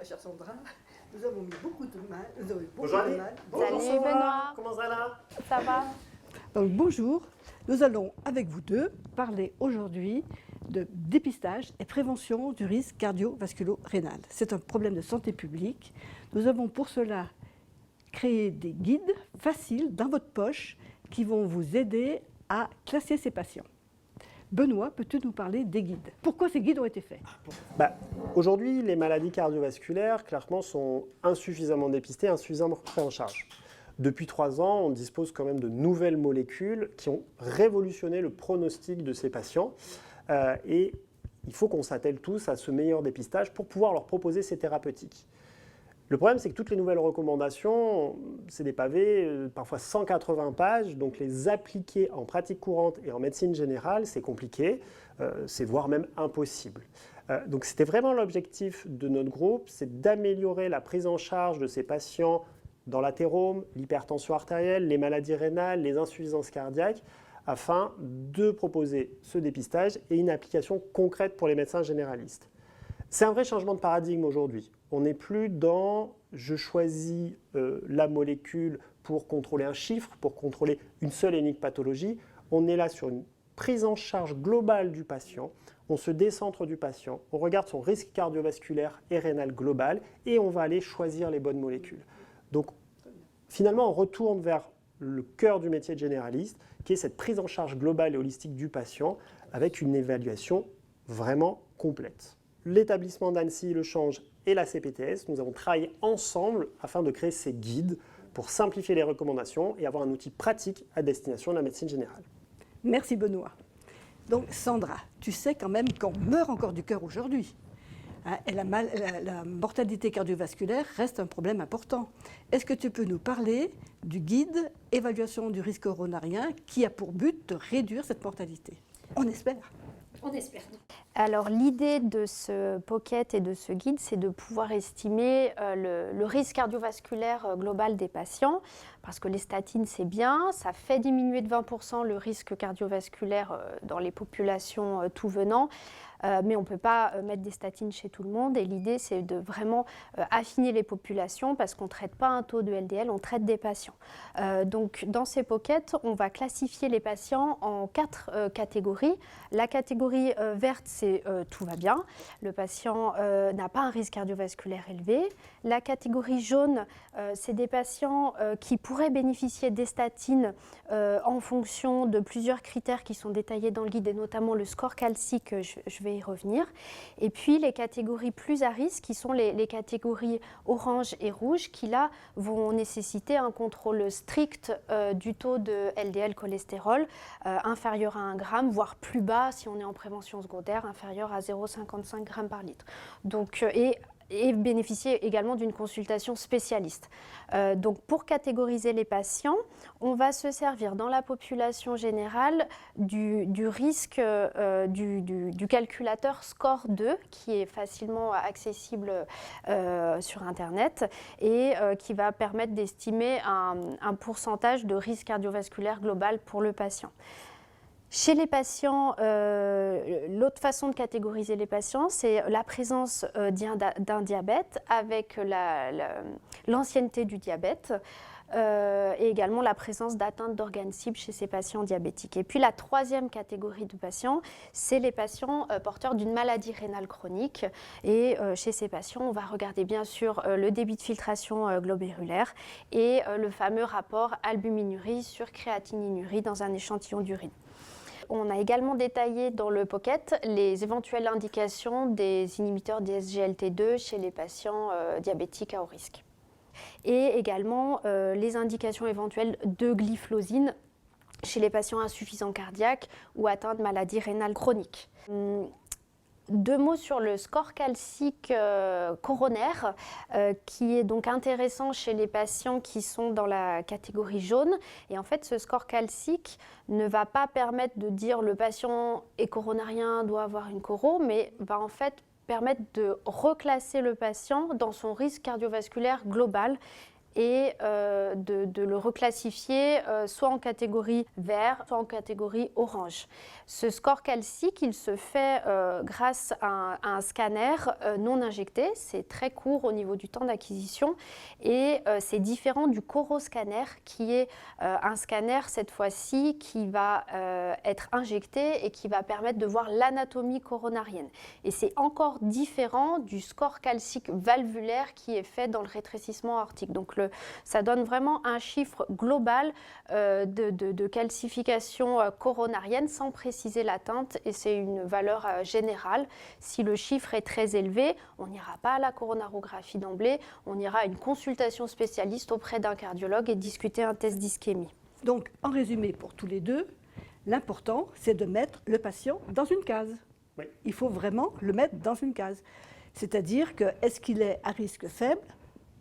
chère Sandra. Nous avons mis beaucoup de mal. Bonjour Annie. Salut Sandra. Benoît. Comment ça va? Ça va? Donc bonjour, nous allons avec vous deux parler aujourd'hui de dépistage et prévention du risque cardio-vasculo-rénal. C'est un problème de santé publique. Nous avons pour cela créé des guides faciles dans votre poche qui vont vous aider à classer ces patients. Benoît, peux-tu nous parler des guides? Pourquoi ces guides ont été faits? Aujourd'hui, les maladies cardiovasculaires, clairement, sont insuffisamment dépistées, insuffisamment prises en charge. Depuis 3 ans, on dispose quand même de nouvelles molécules qui ont révolutionné le pronostic de ces patients. Et il faut qu'on s'attelle tous à ce meilleur dépistage pour pouvoir leur proposer ces thérapeutiques. Le problème, c'est que toutes les nouvelles recommandations, c'est des pavés, parfois 180 pages, donc les appliquer en pratique courante et en médecine générale, c'est compliqué, c'est voire même impossible. Donc c'était vraiment l'objectif de notre groupe, c'est d'améliorer la prise en charge de ces patients dans l'athérome, l'hypertension artérielle, les maladies rénales, les insuffisances cardiaques, afin de proposer ce dépistage et une application concrète pour les médecins généralistes. C'est un vrai changement de paradigme aujourd'hui. On n'est plus dans « je choisis la molécule pour contrôler un chiffre, pour contrôler une seule et unique pathologie ». On est là sur une prise en charge globale du patient. On se décentre du patient, on regarde son risque cardiovasculaire et rénal global et on va aller choisir les bonnes molécules. Donc finalement, on retourne vers le cœur du métier de généraliste, qui est cette prise en charge globale et holistique du patient avec une évaluation vraiment complète. L'établissement d'Annecy, le Change et la CPTS, nous avons travaillé ensemble afin de créer ces guides pour simplifier les recommandations et avoir un outil pratique à destination de la médecine générale. Merci Benoît. Donc Sandra, tu sais quand même qu'on meurt encore du cœur aujourd'hui. Et la mortalité cardiovasculaire reste un problème important. Est-ce que tu peux nous parler du guide évaluation du risque coronarien qui a pour but de réduire cette mortalité? On espère. On espère. Alors l'idée de ce pocket et de ce guide, c'est de pouvoir estimer le risque cardiovasculaire global des patients, parce que les statines c'est bien, ça fait diminuer de 20% le risque cardiovasculaire dans les populations tout venant, mais on ne peut pas mettre des statines chez tout le monde et l'idée c'est de vraiment affiner les populations parce qu'on ne traite pas un taux de LDL, on traite des patients. Donc dans ces pockets, on va classifier les patients en 4 catégories. La catégorie verte, c'est tout va bien, le patient n'a pas un risque cardiovasculaire élevé. La catégorie jaune, c'est des patients qui pourraient bénéficier des statines en fonction de plusieurs critères qui sont détaillés dans le guide et notamment le score calcique, je vais y revenir. Et puis les catégories plus à risque qui sont les catégories orange et rouge qui là vont nécessiter un contrôle strict du taux de LDL cholestérol inférieur à 1 gramme, voire plus bas si on est en prévention secondaire, inférieur à 0,55 g par litre. Donc, et bénéficier également d'une consultation spécialiste. Donc pour catégoriser les patients, on va se servir dans la population générale du risque du calculateur SCORE2 qui est facilement accessible sur Internet et qui va permettre d'estimer un pourcentage de risque cardiovasculaire global pour le patient. Chez les patients, l'autre façon de catégoriser les patients, c'est la présence d'un diabète avec l'ancienneté du diabète et également la présence d'atteintes d'organes cibles chez ces patients diabétiques. Et puis la troisième catégorie de patients, c'est les patients porteurs d'une maladie rénale chronique. Et chez ces patients, on va regarder bien sûr le débit de filtration globérulaire et le fameux rapport albuminurie sur créatininurie dans un échantillon d'urine. On a également détaillé dans le pocket les éventuelles indications des inhibiteurs des SGLT2 chez les patients diabétiques à haut risque. Et également les indications éventuelles de glyphosine chez les patients insuffisants cardiaques ou atteints de maladies rénales chroniques. 2 mots sur le score calcique coronaire qui est donc intéressant chez les patients qui sont dans la catégorie jaune. Et en fait, ce score calcique ne va pas permettre de dire le patient est coronarien, doit avoir une coro, mais va en fait permettre de reclasser le patient dans son risque cardiovasculaire global et de le reclassifier soit en catégorie vert, soit en catégorie orange. Ce score calcique, il se fait grâce à un scanner non injecté. C'est très court au niveau du temps d'acquisition et c'est différent du coroscanner qui est un scanner cette fois-ci qui va être injecté et qui va permettre de voir l'anatomie coronarienne. Et c'est encore différent du score calcique valvulaire qui est fait dans le rétrécissement aortique. Donc ça donne vraiment un chiffre global de calcification coronarienne sans préciser l'atteinte et c'est une valeur générale. Si le chiffre est très élevé, on n'ira pas à la coronarographie d'emblée, on ira à une consultation spécialiste auprès d'un cardiologue et discuter un test d'ischémie. Donc, en résumé, pour tous les deux, l'important, c'est de mettre le patient dans une case. Oui. Il faut vraiment le mettre dans une case. C'est-à-dire que est-ce qu'il est à risque faible,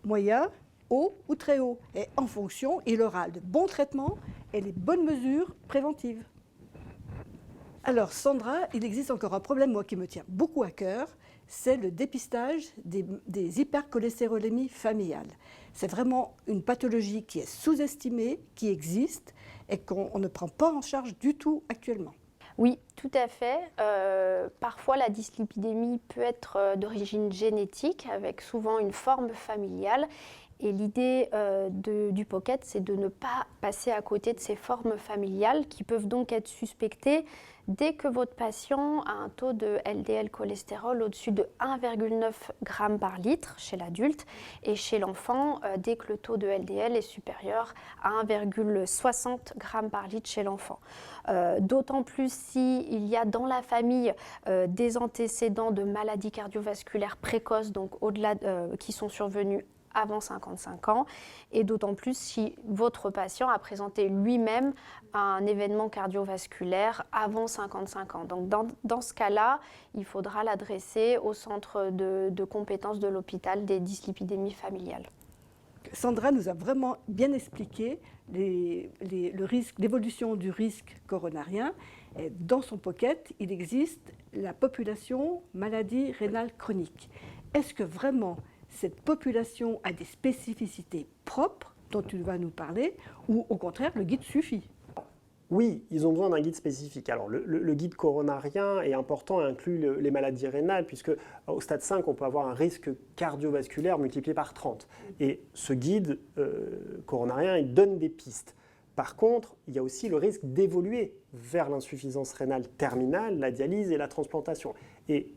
moyen, haut ou très haut. Et en fonction, il aura le bon traitement et les bonnes mesures préventives. Alors Sandra, il existe encore un problème, moi, qui me tient beaucoup à cœur, c'est le dépistage des hypercholestérolémies familiales. C'est vraiment une pathologie qui est sous-estimée, qui existe et qu'on ne prend pas en charge du tout actuellement. Oui, tout à fait. Parfois, la dyslipidémie peut être d'origine génétique, avec souvent une forme familiale. Et l'idée du Pocket, c'est de ne pas passer à côté de ces formes familiales qui peuvent donc être suspectées dès que votre patient a un taux de LDL cholestérol au-dessus de 1,9 g par litre chez l'adulte et chez l'enfant dès que le taux de LDL est supérieur à 1,60 g par litre chez l'enfant. D'autant plus s'il y a dans la famille des antécédents de maladies cardiovasculaires précoces, donc au-delà qui sont survenus avant 55 ans, et d'autant plus si votre patient a présenté lui-même un événement cardiovasculaire avant 55 ans. Donc dans ce cas-là, il faudra l'adresser au centre de compétences de l'hôpital des dyslipidémies familiales. Sandra nous a vraiment bien expliqué l'évolution du risque coronarien. Et dans son Pocket, il existe la population maladie rénale chronique. Est-ce que vraiment cette population a des spécificités propres dont tu vas nous parler, ou au contraire, le guide suffit? Oui, ils ont besoin d'un guide spécifique. Alors, le guide coronarien est important et inclut les maladies rénales, puisque au stade 5, on peut avoir un risque cardiovasculaire multiplié par 30. Et ce guide coronarien, il donne des pistes. Par contre, il y a aussi le risque d'évoluer vers l'insuffisance rénale terminale, la dialyse et la transplantation. Et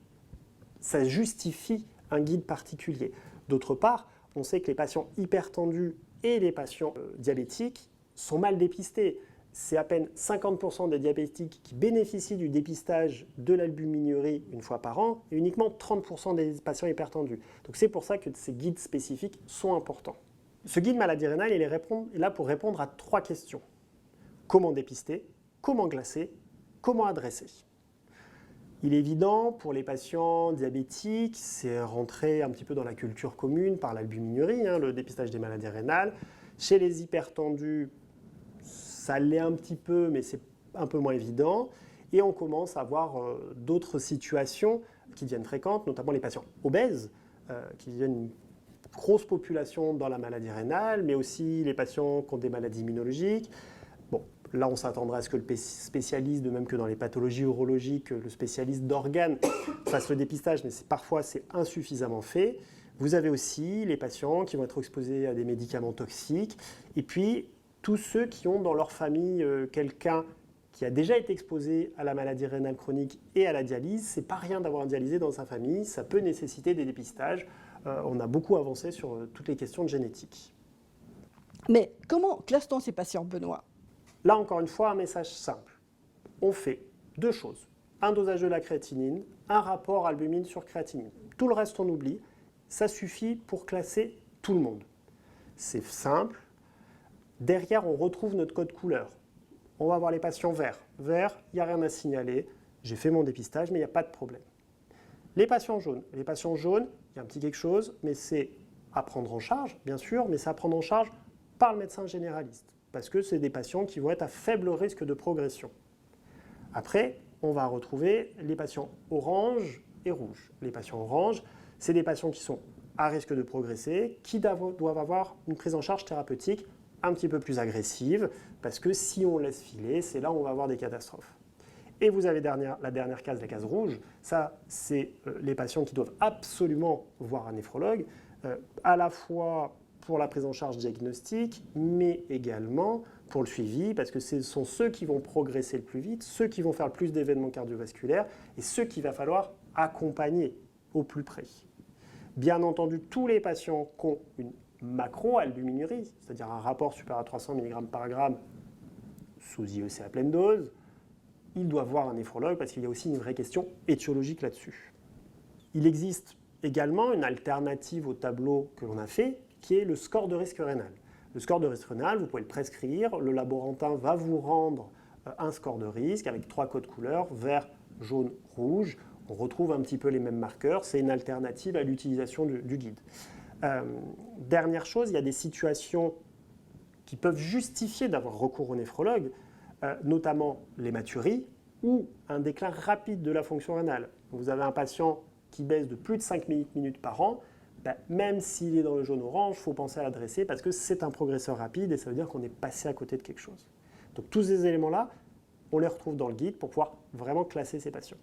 ça justifie un guide particulier. D'autre part, on sait que les patients hypertendus et les patients diabétiques sont mal dépistés. C'est à peine 50% des diabétiques qui bénéficient du dépistage de l'albuminurie une fois par an et uniquement 30% des patients hypertendus. Donc c'est pour ça que ces guides spécifiques sont importants. Ce guide maladie rénale, il est là pour répondre à 3 questions. Comment dépister? Comment classer? Comment adresser? Il est évident, pour les patients diabétiques, c'est rentré un petit peu dans la culture commune par l'albuminurie, le dépistage des maladies rénales. Chez les hypertendus, ça l'est un petit peu, mais c'est un peu moins évident. Et on commence à avoir d'autres situations qui deviennent fréquentes, notamment les patients obèses, qui deviennent une grosse population dans la maladie rénale, mais aussi les patients qui ont des maladies immunologiques. Bon, là, on s'attendrait à ce que le spécialiste, de même que dans les pathologies urologiques, le spécialiste d'organes fasse le dépistage, mais parfois c'est insuffisamment fait. Vous avez aussi les patients qui vont être exposés à des médicaments toxiques, et puis tous ceux qui ont dans leur famille quelqu'un qui a déjà été exposé à la maladie rénale chronique et à la dialyse. C'est pas rien d'avoir un dialysé dans sa famille, ça peut nécessiter des dépistages. On a beaucoup avancé sur toutes les questions de génétique. Mais comment classe-t-on ces patients, Benoît? Là, encore une fois, un message simple. On fait 2 choses. Un dosage de la créatinine, un rapport albumine sur créatinine. Tout le reste, on oublie. Ça suffit pour classer tout le monde. C'est simple. Derrière, on retrouve notre code couleur. On va voir les patients verts. Vert, il n'y a rien à signaler. J'ai fait mon dépistage, mais il n'y a pas de problème. Les patients jaunes. Les patients jaunes, il y a un petit quelque chose, mais c'est à prendre en charge, bien sûr, mais c'est à prendre en charge par le médecin généraliste, parce que c'est des patients qui vont être à faible risque de progression. Après, on va retrouver les patients orange et rouge. Les patients orange, c'est des patients qui sont à risque de progresser, qui doivent avoir une prise en charge thérapeutique un petit peu plus agressive, parce que si on laisse filer, c'est là où on va avoir des catastrophes. Et vous avez la dernière case, la case rouge, ça c'est les patients qui doivent absolument voir un néphrologue, à la fois pour la prise en charge diagnostique, mais également pour le suivi, parce que ce sont ceux qui vont progresser le plus vite, ceux qui vont faire le plus d'événements cardiovasculaires, et ceux qu'il va falloir accompagner au plus près. Bien entendu, tous les patients qui ont une macroalbuminurie, c'est-à-dire un rapport supérieur à 300 mg par gramme sous IEC à pleine dose, ils doivent voir un néphrologue parce qu'il y a aussi une vraie question étiologique là-dessus. Il existe également une alternative au tableau que l'on a fait, qui est le score de risque rénal. Le score de risque rénal, vous pouvez le prescrire, le laborantin va vous rendre un score de risque avec 3 codes couleurs, vert, jaune, rouge. On retrouve un petit peu les mêmes marqueurs, c'est une alternative à l'utilisation du guide. Dernière chose, il y a des situations qui peuvent justifier d'avoir recours au néphrologue, notamment l'hématurie ou un déclin rapide de la fonction rénale. Vous avez un patient qui baisse de plus de 5 minutes par an, même s'il est dans le jaune-orange, il faut penser à l'adresser parce que c'est un progresseur rapide et ça veut dire qu'on est passé à côté de quelque chose. Donc tous ces éléments-là, on les retrouve dans le guide pour pouvoir vraiment classer ces patients.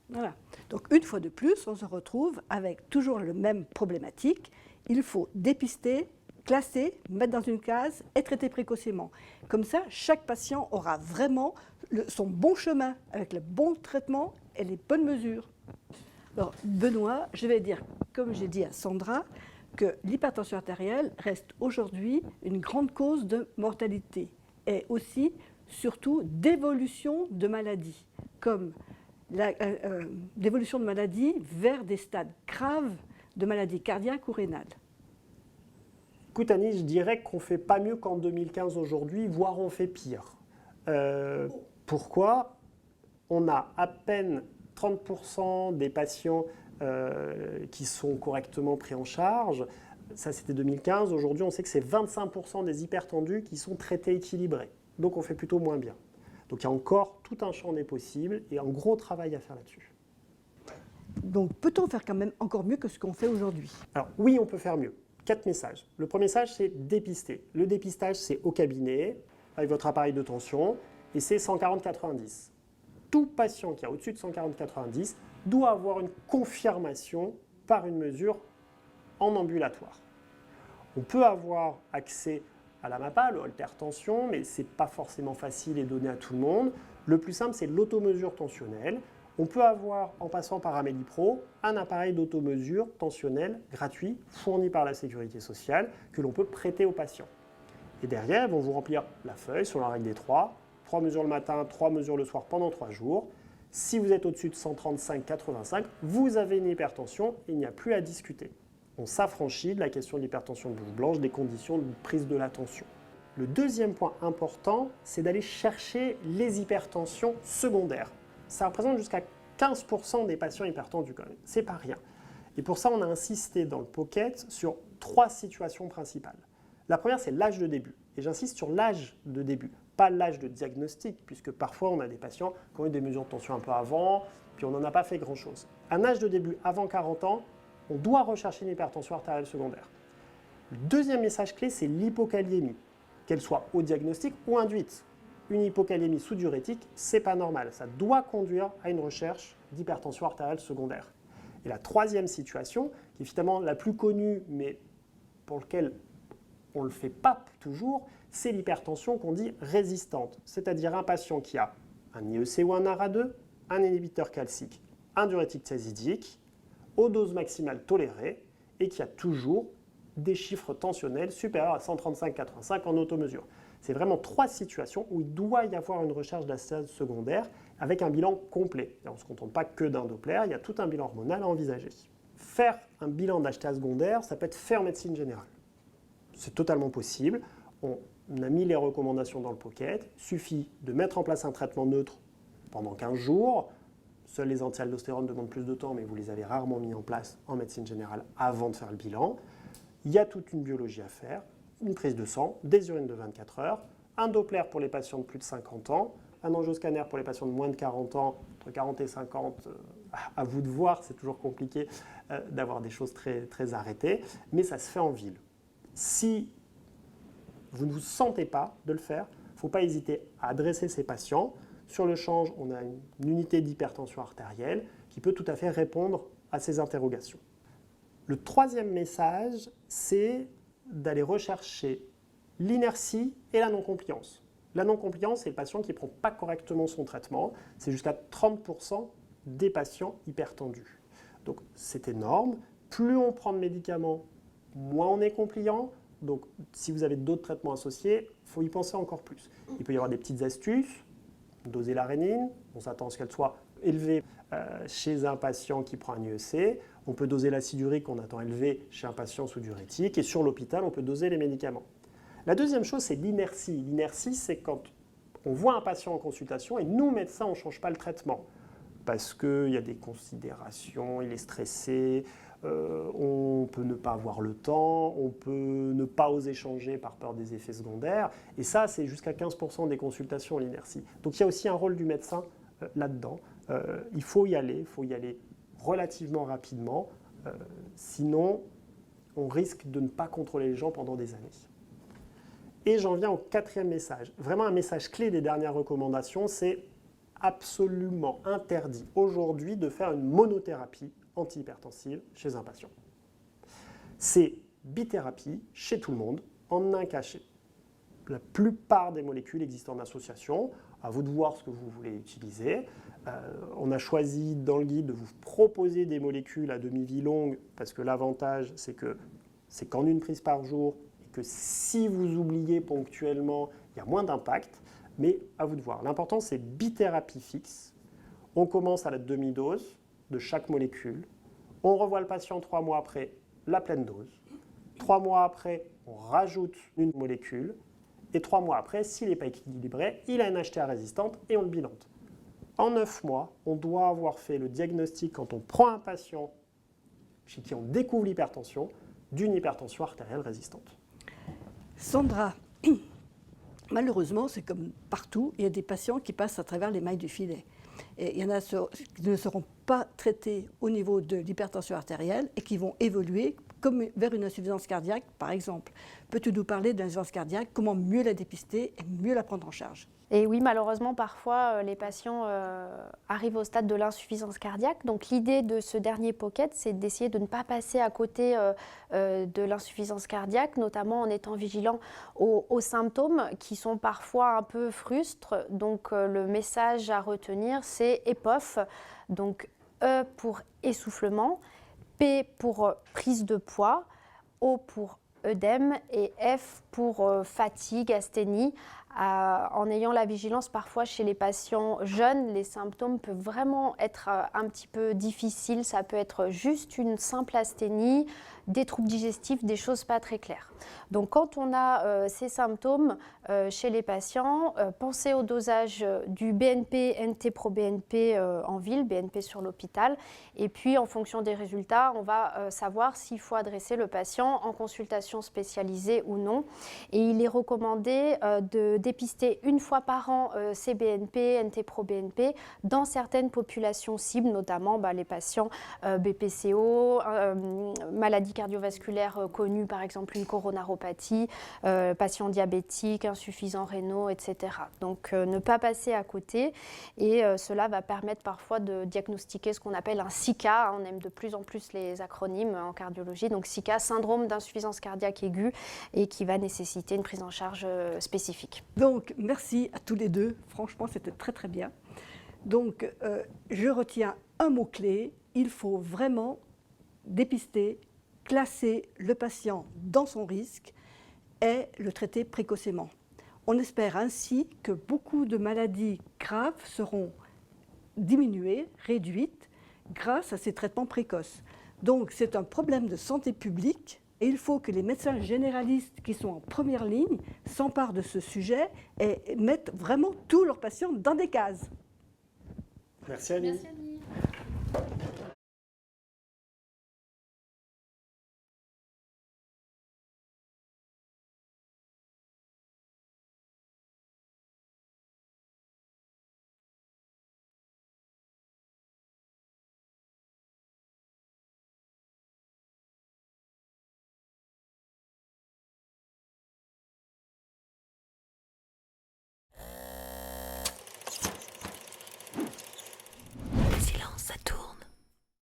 Voilà. Donc une fois de plus, on se retrouve avec toujours la même problématique. Il faut dépister, classer, mettre dans une case et traiter précocement. Comme ça, chaque patient aura vraiment son bon chemin avec le bon traitement et les bonnes mesures. Alors Benoît, je vais dire, comme j'ai dit à Sandra, que l'hypertension artérielle reste aujourd'hui une grande cause de mortalité et aussi, surtout, d'évolution de maladies, comme d'évolution de maladies vers des stades graves de maladies cardiaques ou rénales. Écoute Annie, je dirais qu'on ne fait pas mieux qu'en 2015 aujourd'hui, voire on fait pire. Pourquoi ? On a à peine 30% des patients qui sont correctement pris en charge. Ça, c'était 2015. Aujourd'hui, on sait que c'est 25% des hypertendus qui sont traités équilibrés. Donc, on fait plutôt moins bien. Donc, il y a encore tout un champ des possibles et un gros travail à faire là-dessus. Donc, peut-on faire quand même encore mieux que ce qu'on fait aujourd'hui ? Alors, oui, on peut faire mieux. 4 messages. Le premier message, c'est dépister. Le dépistage, c'est au cabinet, avec votre appareil de tension, et c'est 140-90. Tout patient qui a au-dessus de 140-90 doit avoir une confirmation par une mesure en ambulatoire. On peut avoir accès à la MAPA, le holter tension, mais ce n'est pas forcément facile et donné à tout le monde. Le plus simple, c'est l'automesure tensionnelle. On peut avoir, en passant par Amélie Pro, un appareil d'automesure tensionnelle gratuit fourni par la Sécurité sociale que l'on peut prêter aux patients. Et derrière, ils vont vous remplir la feuille sur la règle des 3 mesures le matin, 3 mesures le soir pendant 3 jours. Si vous êtes au-dessus de 135-85, vous avez une hypertension et il n'y a plus à discuter. On s'affranchit de la question de l'hypertension de bouche blanche, des conditions de prise de la tension. Le deuxième point important, c'est d'aller chercher les hypertensions secondaires. Ça représente jusqu'à 15% des patients hypertendus quand même, c'est pas rien. Et pour ça, on a insisté dans le Pocket sur 3 situations principales. La première, c'est l'âge de début. Et j'insiste sur l'âge de début, pas l'âge de diagnostic, puisque parfois on a des patients qui ont eu des mesures de tension un peu avant, puis on n'en a pas fait grand-chose. Un âge de début avant 40 ans, on doit rechercher une hypertension artérielle secondaire. Le deuxième message clé, c'est l'hypokaliémie, qu'elle soit au diagnostic ou induite. Une hypokaliémie sous-diurétique, c'est pas normal. Ça doit conduire à une recherche d'hypertension artérielle secondaire. Et la troisième situation, qui est finalement la plus connue, mais pour laquelle on ne le fait pas toujours, c'est l'hypertension qu'on dit résistante, c'est-à-dire un patient qui a un IEC ou un ARA2, un inhibiteur calcique, un diurétique thiazidique, aux doses maximales tolérées et qui a toujours des chiffres tensionnels supérieurs à 135-85 en automesure. C'est vraiment 3 situations où il doit y avoir une recherche d'astase secondaire avec un bilan complet. Et on ne se contente pas que d'un Doppler, il y a tout un bilan hormonal à envisager. Faire un bilan d'astase secondaire, ça peut être fait en médecine générale. C'est totalement possible. On a mis les recommandations dans le Pocket. Il suffit de mettre en place un traitement neutre pendant 15 jours. Seuls les anti-aldostérone demandent plus de temps, mais vous les avez rarement mis en place en médecine générale avant de faire le bilan. Il y a toute une biologie à faire, une prise de sang, des urines de 24 heures, un Doppler pour les patients de plus de 50 ans, un angioscanner pour les patients de moins de 40 ans, entre 40 et 50, à vous de voir, c'est toujours compliqué d'avoir des choses très, très arrêtées, mais ça se fait en ville. Si vous ne vous sentez pas de le faire, il ne faut pas hésiter à adresser ces patients. Sur le change, on a une unité d'hypertension artérielle qui peut tout à fait répondre à ces interrogations. Le troisième message, c'est d'aller rechercher l'inertie et la non-compliance. La non-compliance, c'est le patient qui ne prend pas correctement son traitement. C'est jusqu'à 30% des patients hypertendus. Donc c'est énorme. Plus on prend de médicaments, moins on est compliant. Donc si vous avez d'autres traitements associés, il faut y penser encore plus. Il peut y avoir des petites astuces. Doser l'arénine, on s'attend à ce qu'elle soit élevée chez un patient qui prend un IEC. On peut doser l'acide urique qu'on attend élevé chez un patient sous diurétique. Et sur l'hôpital, on peut doser les médicaments. La deuxième chose, c'est l'inertie. L'inertie, c'est quand on voit un patient en consultation et nous, médecins, on ne change pas le traitement. Parce qu'il y a des considérations, il est stressé, on peut ne pas avoir le temps, on peut ne pas oser changer par peur des effets secondaires. Et ça, c'est jusqu'à 15% des consultations, l'inertie. Donc il y a aussi un rôle du médecin là-dedans. Il faut y aller relativement rapidement. Sinon, on risque de ne pas contrôler les gens pendant des années. Et j'en viens au quatrième message. Vraiment un message clé des dernières recommandations, c'est absolument interdit aujourd'hui de faire une monothérapie antihypertensive chez un patient. C'est bithérapie chez tout le monde, en un cachet. La plupart des molécules existent en association. À vous de voir ce que vous voulez utiliser. On a choisi dans le guide de vous proposer des molécules à demi-vie longue parce que l'avantage, c'est que c'est qu'en une prise par jour et que si vous oubliez ponctuellement, il y a moins d'impact. Mais à vous de voir. L'important, c'est bithérapie fixe. On commence à la demi-dose de chaque molécule. On revoit le patient 3 mois après la pleine dose. 3 mois après, on rajoute une molécule. Et 3 mois après, s'il n'est pas équilibré, il a une HTA résistante et on le bilante. En 9 mois, on doit avoir fait le diagnostic quand on prend un patient chez qui on découvre l'hypertension d'une hypertension artérielle résistante. Sandra, malheureusement, c'est comme partout, il y a des patients qui passent à travers les mailles du filet. Et il y en a qui ne seront pas traités au niveau de l'hypertension artérielle et qui vont évoluer comme vers une insuffisance cardiaque, par exemple. Peux-tu nous parler de l'insuffisance cardiaque, comment mieux la dépister et mieux la prendre en charge ? Et oui, malheureusement, parfois, les patients arrivent au stade de l'insuffisance cardiaque. Donc, l'idée de ce dernier pocket, c'est d'essayer de ne pas passer à côté de l'insuffisance cardiaque, notamment en étant vigilant aux symptômes qui sont parfois un peu frustres. Donc, le message à retenir, c'est EPOF. Donc, E pour essoufflement, P pour prise de poids, O pour œdème et F pour fatigue, asthénie. En ayant la vigilance, parfois chez les patients jeunes, les symptômes peuvent vraiment être un petit peu difficiles. Ça peut être juste une simple asthénie, des troubles digestifs, des choses pas très claires. Donc quand on a ces symptômes chez les patients, pensez au dosage du BNP, NT-proBNP en ville, BNP sur l'hôpital. Et puis en fonction des résultats, on va savoir s'il faut adresser le patient en consultation spécialisée ou non. Et il est recommandé de dépister une fois par an ces BNP, NT-proBNP dans certaines populations cibles, notamment les patients BPCO, maladies cardiovasculaires connues, par exemple une coronaropathie, patients diabétiques, insuffisants rénaux, etc. Donc ne pas passer à côté et cela va permettre parfois de diagnostiquer ce qu'on appelle un SICA. On aime de plus en plus les acronymes en cardiologie. Donc SICA, syndrome d'insuffisance cardiaque aiguë, et qui va nécessiter une prise en charge spécifique. Donc, merci à tous les deux. Franchement, c'était très, très bien. Donc, je retiens un mot-clé. Il faut vraiment dépister, classer le patient dans son risque et le traiter précocement. On espère ainsi que beaucoup de maladies graves seront diminuées, réduites, grâce à ces traitements précoces. Donc, c'est un problème de santé publique. Et il faut que les médecins généralistes qui sont en première ligne s'emparent de ce sujet et mettent vraiment tous leurs patients dans des cases. Merci Annie. Merci Annie.